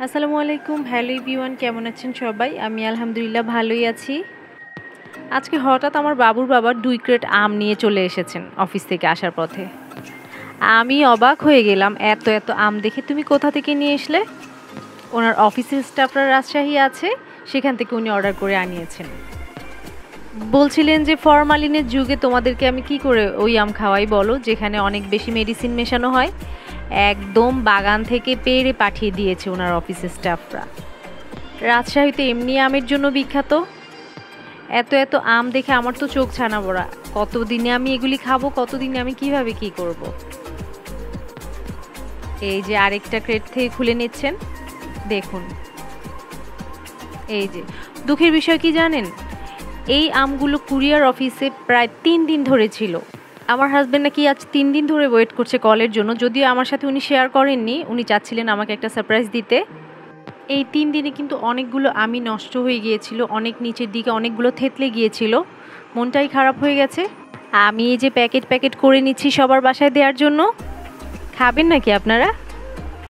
আসসালামু আলাইকুম। Hello everyone, কেমন আছেন সবাই? আমি আলহামদুলিল্লাহ ভালোই আছি। আজকে হঠাৎ আমার বাবুর বাবা 2 ক্রেট আম নিয়ে চলে এসেছেন অফিস থেকে আসার পথে। আমি অবাক হয়ে গেলাম এত এত আম দেখে। তুমি কোথা থেকে নিয়ে আসলে? ওনার অফিসের স্টাফরা রাজশাহী আছে, সেখান থেকে উনি অর্ডার করে আনিয়েছেন। বলছিলেন যে ফরমালিনের যুগে তোমাদেরকে আমি কি করে ওই আম খাওয়াই বলো, যেখানে অনেক বেশি মেডিসিন মেশানো হয়। একদম বাগান থেকে পেড়ে পাঠিয়ে দিয়েছে ওনার অফিসের স্টাফরা। রাজশাহীতে এমনি আমের জন্য বিখ্যাত। এত এত আম দেখে আমার তো চোখ ছানা বড়া। কতদিনে আমি এগুলি খাবো, কতদিনে আমি কিভাবে কি করব। এই যে আরেকটা ক্রেট থেকে খুলে নিচ্ছেন, দেখুন। এই যে দুঃখের বিষয় কি জানেন, এই আমগুলো কুরিয়ার অফিসে প্রায় 3 দিন ধরে ছিল। আমার হাজব্যান্ড নাকি আজ 3 দিন ধরে ওয়েট করছে কলের জন্য, যদিও আমার সাথে উনি শেয়ার করেননি। উনি চাচ্ছিলেন আমাকে একটা সারপ্রাইজ দিতে। এই 3 দিনে কিন্তু অনেকগুলো আমই নষ্ট হয়ে গিয়েছিল, অনেক নিচের দিকে অনেকগুলো থেতলে গিয়েছিল। মনটাই খারাপ হয়ে গেছে। আমি এই যে প্যাকেট প্যাকেট করে নিচ্ছি সবার বাসায় দেওয়ার জন্য। খাবেন নাকি আপনারা?